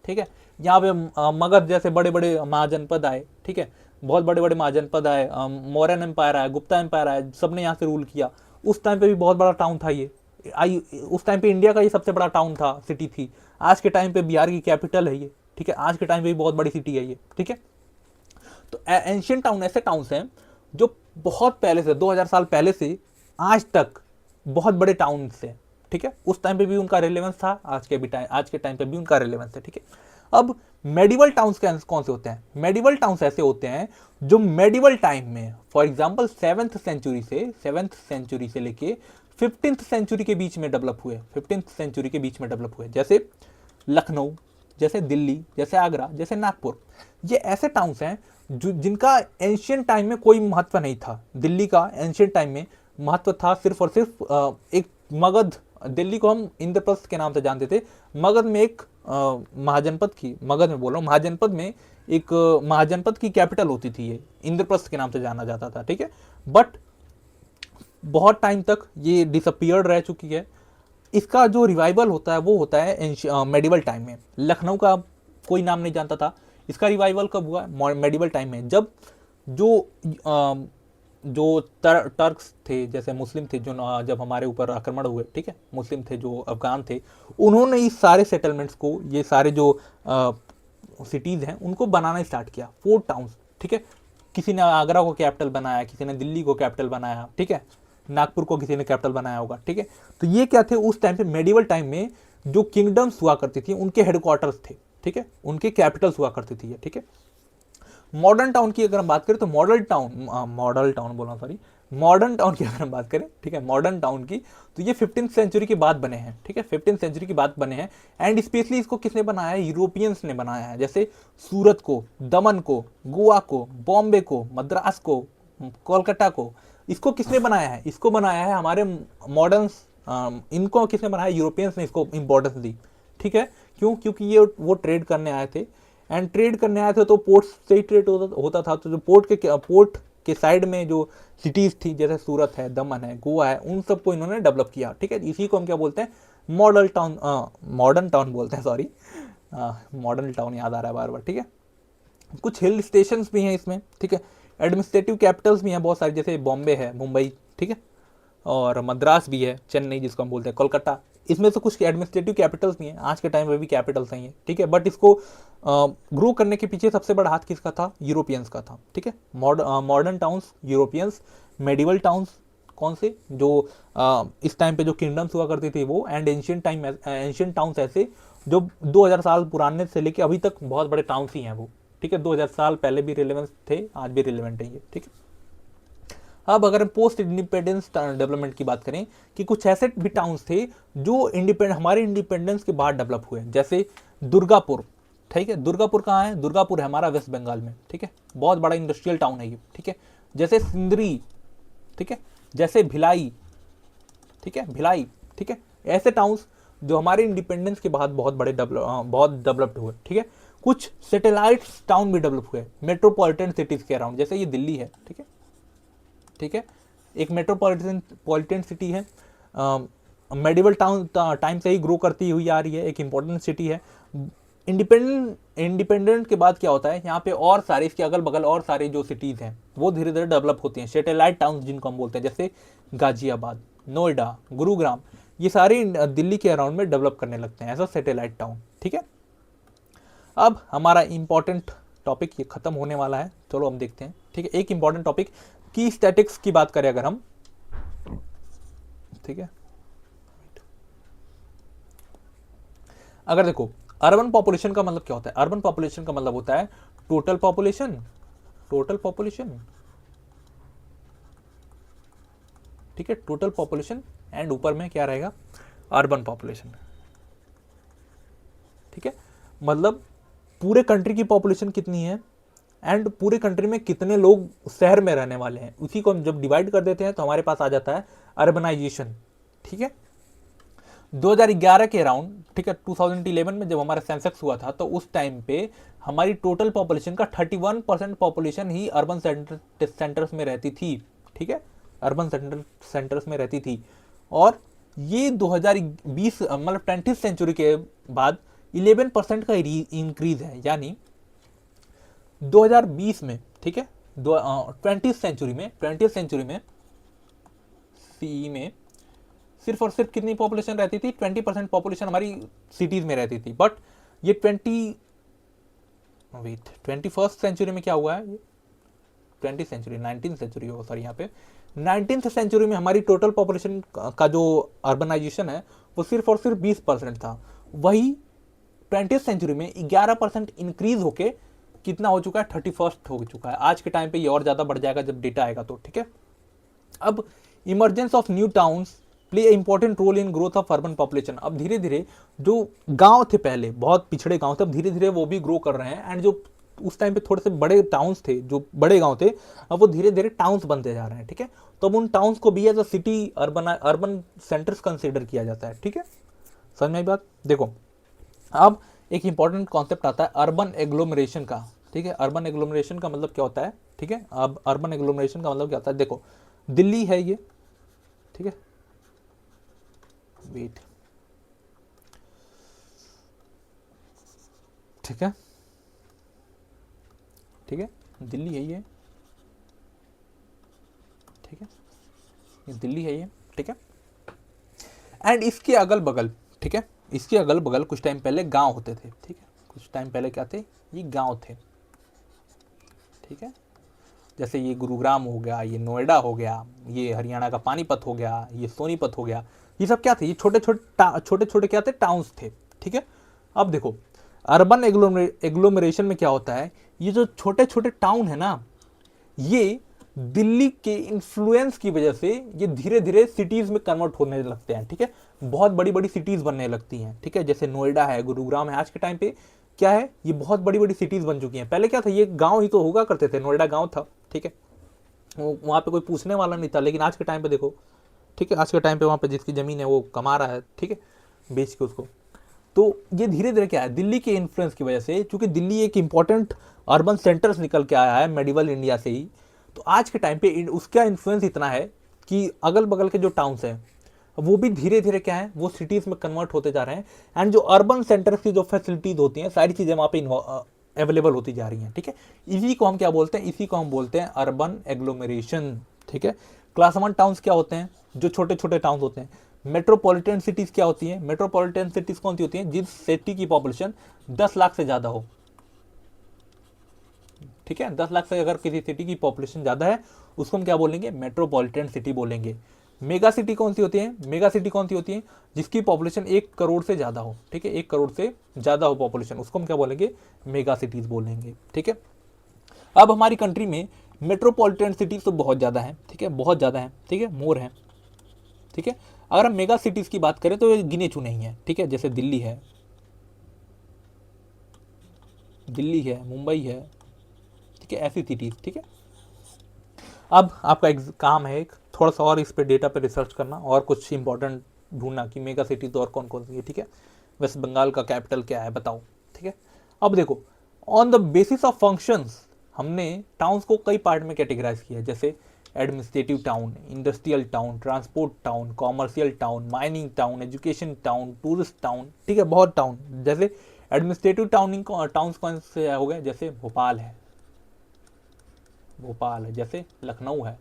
ठीक है। यहाँ पे मगध जैसे बड़े बड़े महाजनपद आए, ठीक है, बहुत बड़े बड़े महाजनपद आए, मौर्यन एम्पायर आया, गुप्ता एम्पायर आया, सबने यहाँ से रूल किया। उस टाइम पे भी बहुत बड़ा टाउन था ये, उस टाइम पे इंडिया का ये सबसे बड़ा टाउन था, सिटी थी। आज के टाइम पे बिहार की कैपिटल है ये, ठीक है, आज के टाइम पे भी बहुत बड़ी सिटी है ये, ठीक है। तो एंशियंट टाउन ऐसे टाउन्स हैं जो बहुत पहले से 2000 साल पहले से आज तक बहुत बड़े टाउन से, ठीक है, उस टाइम पे भी उनका रेलेवेंस था, आज के टाइम पे भी उनका रेलेवेंस है, ठीक है। अब मेडिवल टाउन्स कौन से होते हैं? मेडिवल टाउन्स ऐसे होते हैं जो मेडिवल टाइम में, फॉर एग्जांपल 7th सेंचुरी से लेके 15th सेंचुरी के बीच में डेवलप हुए, 15th सेंचुरी के बीच में डेवलप हुए, जैसे लखनऊ, जैसे दिल्ली, जैसे आगरा, जैसे नागपुर। ये ऐसे टाउन्स हैं जो जिनका एंशियंट टाइम में कोई महत्व नहीं था। दिल्ली का एंशियंट टाइम में महत्व था सिर्फ और सिर्फ एक मगध, दिल्ली को हम इंद्रप्रस्थ के नाम से जानते थे। मगध में एक महाजनपद की, मगध में बोल रहा हूँ, महाजनपद में एक महाजनपद की कैपिटल होती थी, ये इंद्रप्रस्थ के नाम से जाना जाता था, ठीक है। बट बहुत टाइम तक ये डिसअपियर्ड रह चुकी है। इसका जो रिवाइवल होता है वो होता है मेडिवल टाइम में। लखनऊ का कोई नाम नहीं जानता था, इसका रिवाइवल कब हुआ? मेडिवल टाइम में, जब जो टर्क्स थे, जैसे मुस्लिम थे, जो जब हमारे ऊपर आक्रमण हुए, ठीक है, मुस्लिम थे जो अफगान थे, उन्होंने इस सारे सेटलमेंट्स को, ये सारे जो सिटीज़ हैं उनको बनाना स्टार्ट किया, फोर्ट टाउन्स, ठीक है। किसी ने आगरा को कैपिटल बनाया, किसी ने दिल्ली को कैपिटल बनाया, ठीक है, नागपुर को किसी ने कैपिटल बनाया होगा, ठीक है। तो ये क्या थे? उस टाइम पे मेडिवल टाइम में जो किंगडम्स हुआ करती थी उनके हेडक्वार्टर्स थे, ठीक है, उनके कैपिटल्स हुआ करती थी, ठीक है। मॉडर्न टाउन की अगर हम बात करें तो मॉडर्न टाउन की अगर हम बात करें, ठीक है, मॉडर्न टाउन की, तो ये 15th सेंचुरी के बाद बने हैं, ठीक है, 15th सेंचुरी के बाद बने हैं। एंड स्पेशली इसको किसने बनाया है? यूरोपियंस ने बनाया है। जैसे सूरत को, दमन को, गोवा को, बॉम्बे को, मद्रास को, कोलकाता को, इसको किसने बनाया है? इसको बनाया है हमारे मॉडर्न्स, इनको किसने बनाया? यूरोपियंस ने इसको इंपॉर्टेंस दी, ठीक है। क्यों? क्योंकि ये वो ट्रेड करने आए थे, एंड ट्रेड करने आए थे तो पोर्ट से ही ट्रेड होता था। तो जो पोर्ट के साइड में जो सिटीज़ थी, जैसे सूरत है, दमन है, गोवा है, उन सबको इन्होंने डेवलप किया, ठीक है। इसी को हम क्या बोलते हैं? मॉडर्न टाउन बोलते हैं, सॉरी, मॉडर्न टाउन याद आ रहा है बार बार, ठीक है। कुछ हिल स्टेशंस भी हैं इसमें, ठीक है। एडमिनिस्ट्रेटिव कैपिटल्स भी हैं बहुत सारी, जैसे बॉम्बे है, मुंबई, ठीक है, और मद्रास भी है, चेन्नई जिसको हम बोलते हैं, कोलकाता। इसमें से कुछ एडमिनिस्ट्रेटिव कैपिटल्स भी हैं, आज के टाइम में भी कैपिटल्स हैं, ठीक है। बट इसको ग्रो करने के पीछे सबसे बड़ा हाथ किसका था? यूरोपियंस का था, ठीक है। Modern towns Europeans, medieval towns कौन से? जो इस टाइम पे जो किंगडम्स हुआ करती थी वो, एंड एंशियंट टाउन्स ऐसे जो 2000 साल पुराने से लेके अभी तक बहुत बड़े टाउन्स ही हैं वो, ठीक है। ठीक है, 2000 साल पहले भी रिलेवेंस थे, आज भी रिलेवेंट है ये, ठीक है। अब अगर हम पोस्ट इंडिपेंडेंस डेवलपमेंट की बात करें कि कुछ ऐसे भी टाउन्स थे जो हमारे इंडिपेंडेंस के बाद डेवलप हुए, जैसे दुर्गापुर, ठीक है। दुर्गापुर कहाँ है? दुर्गापुर है हमारा वेस्ट बंगाल में, ठीक है, बहुत बड़ा इंडस्ट्रियल टाउन है ये, ठीक है। जैसे सिंदरी, ठीक है, जैसे भिलाई, ठीक है, भिलाई, ठीक है। ऐसे टाउन्स जो हमारे इंडिपेंडेंस के बाद बहुत डेवलप्ड हुए, ठीक है। कुछ सैटेलाइट टाउन भी डेवलप हुए मेट्रोपॉलिटन सिटीज के अराउंड, जैसे ये दिल्ली है, ठीक है, ठीक है, एक मेट्रोपॉलिटन सिटी है, मेडिवल टाइम से ही ग्रो करती हुई आ रही है, एक इंपॉर्टेंट सिटी है। इंडिपेंडेंट के बाद क्या होता है, यहाँ पे और सारे इसके अगल बगल और सारे जो सिटीज़ हैं वो धीरे धीरे डेवलप होती हैं, सैटेलाइट टाउन्स जिनको हम बोलते हैं, जैसे गाजियाबाद, नोएडा, गुरुग्राम, ये सारे दिल्ली के अराउंड में डेवलप करने लगते हैं एज अ सैटेलाइट टाउन, ठीक है। अब हमारा इंपॉर्टेंट टॉपिक ये खत्म होने वाला है, चलो हम देखते हैं, ठीक है। एक इंपॉर्टेंट टॉपिक की स्टैटिक्स की बात करें अगर हम, ठीक है, अगर देखो अर्बन पॉपुलेशन का मतलब क्या होता है? अर्बन पॉपुलेशन का मतलब होता है टोटल पॉपुलेशन, ठीक है, टोटल पॉपुलेशन एंड ऊपर में क्या रहेगा? अर्बन पॉपुलेशन, ठीक है। मतलब पूरे कंट्री की पॉपुलेशन कितनी है एंड पूरे कंट्री में कितने लोग शहर में रहने वाले हैं, उसी को हम जब डिवाइड कर देते हैं तो हमारे पास आ जाता है अर्बनाइजेशन, ठीक है। 2011 के अराउंड, ठीक है, 2011 में जब हमारा सेंसेक्स हुआ था तो उस टाइम पे हमारी टोटल पॉपुलेशन का 31% पॉपुलेशन ही अर्बन सेंटर्स में रहती थी, ठीक है, अर्बन सेंटर्स में रहती थी। और ये 2020 मतलब 20th सेंचुरी के बाद 11% का इंक्रीज है, यानी 2020 में, ठीक है, 20th सेंचुरी में सी में सिर्फ और सिर्फ कितनी पॉपुलेशन रहती थी? 20% पॉपुलेशन हमारी सिटीज में रहती थी। बट ये 21st सेंचुरी में क्या हुआ है? 19th सेंचुरी हो, सॉरी, यहाँ पे 19th सेंचुरी में हमारी टोटल पॉपुलेशन का जो अर्बनाइजेशन है वो सिर्फ और सिर्फ 20% था। वही 20th सेंचुरी में 11% इंक्रीज होके कितना हो चुका है? 31st हो चुका है। आज के टाइम पे ये और ज़्यादा बढ़ जाएगा जब डेटा आएगा तो, ठीक है। अब emergence of new towns play important role in growth of urban population. अब धीरे धीरे जो गांव थे पहले बहुत पिछड़े गांव थे, अब धीरे धीरे वो भी ग्रो कर रहे हैं, एंड जो उस टाइम पे थोड़े से बड़े टाउन्स थे, जो बड़े गांव थे, अब वो धीरे धीरे टाउन्स बनते जा रहे हैं, ठीक है। तो अब उन टाउन्स को भी as a city urban centres consider किया जाता है, ठीक है। समझ में आई बात? देखो अब एक इंपॉर्टेंट कॉन्सेप्ट आता है अर्बन एग्लोमरेशन का, ठीक है। अर्बन एग्लोमरेशन का मतलब क्या होता है, ठीक है। अब अर्बन एग्लोमरेशन का मतलब क्या होता है? देखो दिल्ली है ये, ठीक है, वेट, ठीक है, ठीक है, दिल्ली है ये, ठीक है, ये दिल्ली है ये, ठीक है। एंड इसके अगल बगल, ठीक है, इसके अगल बगल कुछ टाइम पहले गांव होते थे, ठीक है, कुछ टाइम पहले क्या थे? ये गांव थे, ठीक है। जैसे ये गुरुग्राम हो गया, ये नोएडा हो गया, ये हरियाणा का पानीपत हो गया, ये सोनीपत हो गया, ये सब क्या थे? ये छोटे छोटे क्या थे? टाउन्स थे, ठीक है। अब देखो अर्बन एग्लोमरेशन में क्या होता है, ये जो छोटे छोटे टाउन है ना, ये दिल्ली के इन्फ्लुएंस की वजह से ये धीरे धीरे सिटीज में कन्वर्ट होने लगते हैं, ठीक है। बहुत बड़ी बड़ी सिटीज बनने लगती हैं, ठीक है। जैसे नोएडा है, गुरुग्राम है, आज के टाइम पे क्या है? ये बहुत बड़ी बड़ी सिटीज बन चुकी हैं। पहले क्या था? ये गांव ही तो हुआ करते थे, नोएडा गांव था, ठीक है, वहाँ पे कोई पूछने वाला नहीं था। लेकिन आज के टाइम पे देखो, ठीक है, आज के टाइम पे वहाँ पे जिसकी ज़मीन है वो कमा रहा है, ठीक है, बेच के उसको। तो ये धीरे धीरे क्या है? दिल्ली के इन्फ्लुएंस की वजह से, चूंकि दिल्ली एक इंपॉर्टेंट अर्बन सेंटर्स निकल के आया है मेडिवल इंडिया से ही, तो आज के टाइम पे उसका इन्फ्लुएंस इतना है कि अगल बगल के जो टाउन्स हैं वो भी धीरे धीरे क्या है? वो सिटीज़ में कन्वर्ट होते जा रहे हैं। एंड जो अर्बन सेंटर्स की जो फैसिलिटीज़ होती हैं, सारी चीज़ें वहाँ पे अवेलेबल होती जा रही हैं, ठीक है। इसी को हम क्या बोलते हैं? इसी को हम बोलते हैं अर्बन एग्लोमरेशन, ठीक है। क्लास 1 टाउन्स क्या होते हैं? जो छोटे छोटे टाउन्स होते हैं। मेट्रोपॉलिटन सिटीज़ क्या होती हैं? मेट्रोपॉलिटन सिटीज़ कौन सी होती हैं? जिस सिटी की पॉपुलेशन 10 लाख से ज़्यादा हो, ठीक है। 10 लाख से अगर किसी सिटी की पॉपुलेशन ज़्यादा है उसको हम क्या बोलेंगे? मेट्रोपॉलिटन सिटी बोलेंगे। मेगा सिटी कौन सी होती है? मेगा सिटी कौन सी होती है? जिसकी पॉपुलेशन 1 करोड़ से ज़्यादा हो, ठीक है, 1 करोड़ से ज़्यादा हो पॉपुलेशन, उसको हम क्या बोलेंगे? मेगा सिटीज़ बोलेंगे, ठीक है। अब हमारी कंट्री में मेट्रोपॉलिटन सिटीज़ तो बहुत ज़्यादा है, ठीक है, बहुत ज़्यादा है, ठीक है, मोर है, ठीक है। अगर हम मेगा सिटीज़ की बात करें तो ये गिने चुने ही हैं, ठीक है, जैसे दिल्ली है, मुंबई है, ठीक है, ऐसी सिटीज़, ठीक है। अब आपका एक काम है, एक थोड़ा सा और इस पे डेटा पे रिसर्च करना और कुछ इंपॉर्टेंट ढूंढना कि मेगा सिटी तो और कौन कौन सी है, ठीक है। वेस्ट बंगाल का कैपिटल क्या है बताओ, ठीक है। अब देखो, on the basis of functions हमने टाउन्स को कई पार्ट में कैटेगराइज किया है, जैसे administrative town, industrial town, transport town, commercial town, mining town, education town, tourist town, ठीक है, बहुत टाउन। जैसे एडमिनिस्ट्रेटिव टाउन्स कौन से हो गए? जैसे भोपाल है, जैसे लखनऊ है,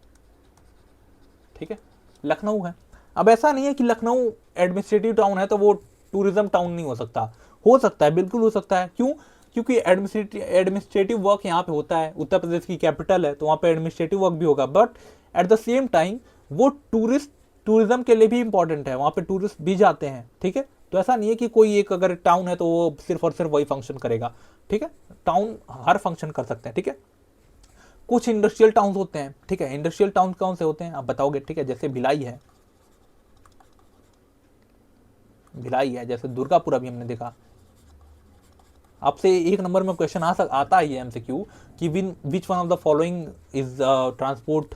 ठीक है, लखनऊ है। अब ऐसा नहीं है कि लखनऊ एडमिनिस्ट्रेटिव टाउन है तो वो टूरिज्म टाउन नहीं हो सकता है, बिल्कुल हो सकता है। क्यों? क्योंकि एडमिनिस्ट्रेटिव वर्क यहाँ पे होता है, उत्तर प्रदेश की कैपिटल है तो वहाँ पे एडमिनिस्ट्रेटिव वर्क भी होगा, but at the same time वो टूरिज्म के लिए भी इंपॉर्टेंट है, वहाँ पे टूरिस्ट भी जाते हैं, ठीक है। तो ऐसा नहीं है कि कोई एक अगर टाउन है तो वो सिर्फ और सिर्फ वही फंक्शन करेगा, ठीक है, टाउन हर फंक्शन कर सकते हैं, ठीक है। कुछ इंडस्ट्रियल टाउन होते हैं, ठीक है, इंडस्ट्रियल टाउन कौन से होते हैं आप बताओगे, ठीक है, जैसे भिलाई है, जैसे दुर्गापुर अभी हमने देखा। आपसे एक नंबर में क्वेश्चन आता ही है एमसीक्यू कि which one of the following is transport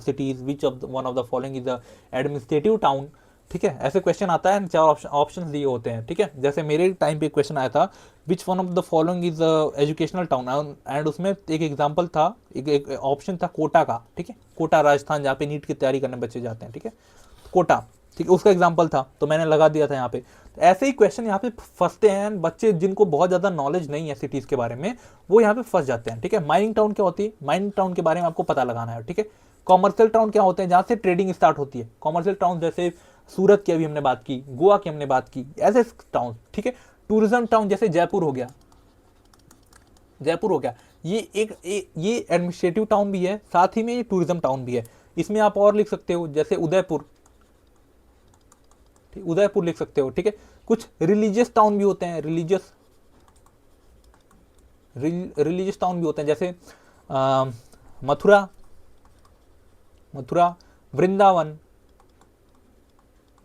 cities, which of one of the following is administrative town, ठीक है, ऐसे क्वेश्चन आता है, 4 ऑप्शन दिए होते हैं, ठीक है। जैसे मेरे टाइम पे क्वेश्चन आया था which one of the following is educational town, and उसमें एक एग्जांपल था, एक ऑप्शन था कोटा का, ठीक है, कोटा राजस्थान, जहाँ पे नीट की तैयारी करने बच्चे जाते हैं, ठीक है, कोटा, ठीक है, उसका एग्जांपल था तो मैंने लगा दिया था यहाँ पे। तो ऐसे ही क्वेश्चन यहाँ पे फंसते हैं, बच्चे जिनको बहुत ज़्यादा नॉलेज नहीं है सिटीज़ के बारे में वो यहाँ पे फंस जाते हैं, ठीक है। माइनिंग टाउन क्या होती है? माइनिंग टाउन के बारे में आपको पता लगाना है, ठीक है। कॉमर्शियल टाउन क्या होते हैं? जहाँ से ट्रेडिंग स्टार्ट होती है, कॉमर्शियल टाउन जैसे सूरत की अभी हमने बात की, गोवा की हमने बात की, ऐसे टाउन, ठीक है। टूरिज्म टाउन जैसे जयपुर हो गया, ये ये एडमिनिस्ट्रेटिव टाउन भी है, साथ ही में ये टूरिज्म टाउन भी है। इसमें आप और लिख सकते हो जैसे उदयपुर, उदयपुर लिख सकते हो, ठीक है। कुछ रिलीजियस टाउन भी होते हैं, रिलीजियस टाउन भी होते हैं, जैसे मथुरा, वृंदावन,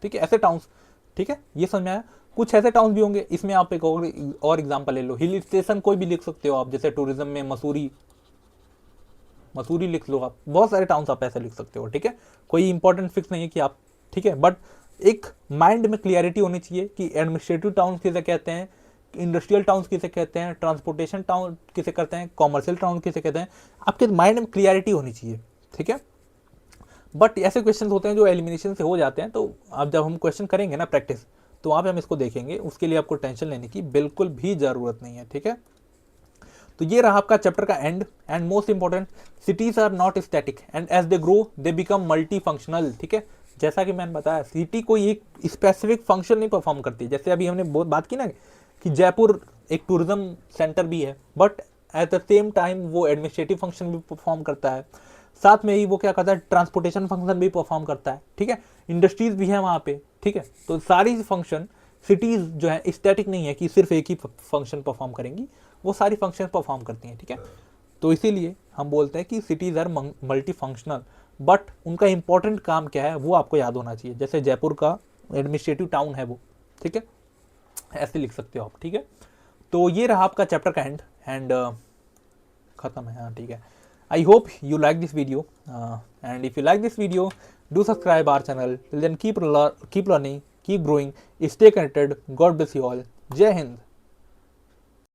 ठीक है, ऐसे टाउन्स, ठीक है, ये समझ में आया। कुछ ऐसे टाउन भी होंगे, इसमें आप एक और एग्जांपल ले लो, हिल स्टेशन कोई भी लिख सकते हो आप, जैसे टूरिज्म में मसूरी लिख लो आप, बहुत सारे टाउन्स आप ऐसे लिख सकते हो, ठीक है। कोई इंपॉर्टेंट फिक्स नहीं है कि आप, ठीक है, बट एक माइंड में क्लियरिटी होनी चाहिए कि एडमिनिस्ट्रेटिव टाउन किसे कहते हैं, इंडस्ट्रियल टाउन किसे कहते हैं, ट्रांसपोर्टेशन टाउन किसे कहते हैं, कॉमर्शियल टाउन किसे कहते हैं, आपके माइंड में क्लियरिटी होनी चाहिए, ठीक है। बट ऐसे क्वेश्चन होते हैं जो एलिमिनेशन से हो जाते हैं, तो आप जब हम क्वेश्चन करेंगे ना प्रैक्टिस, तो वहाँ पे हम इसको देखेंगे, उसके लिए आपको टेंशन लेने की बिल्कुल भी ज़रूरत नहीं है, ठीक है। तो ये रहा आपका चैप्टर का and most important, cities are not static and as they grow they become multi functional, ठीक है। जैसा कि मैंने बताया, सिटी कोई एक स्पेसिफिक फंक्शन नहीं परफॉर्म करती, जैसे अभी हमने बहुत बात की ना कि जयपुर एक टूरिज्म सेंटर भी है, but at the same time वो एडमिनिस्ट्रेटिव फंक्शन भी परफॉर्म करता है, साथ में ही वो क्या करता है, ट्रांसपोर्टेशन फंक्शन भी परफॉर्म करता है, ठीक है। इंडस्ट्रीज भी है वहाँ पे, ठीक है। तो सारी फंक्शन सिटीज जो है स्टैटिक नहीं है कि सिर्फ एक ही फंक्शन परफॉर्म करेंगी, वो सारी फंक्शन परफॉर्म करती हैं, ठीक है। तो इसीलिए हम बोलते हैं कि cities are multi functional, but उनका इंपॉर्टेंट काम क्या है वो आपको याद होना चाहिए, जैसे जयपुर का एडमिनिस्ट्रेटिव टाउन है वो, ठीक है, ऐसे लिख सकते हो आप, ठीक है। तो ये रहा आपका चैप्टर का एंड खत्म है, हाँ, ठीक है। I hope you like this video, and if you like this video, do subscribe our channel. Till then, keep learning, keep growing, stay connected. God bless you all. Jai Hind.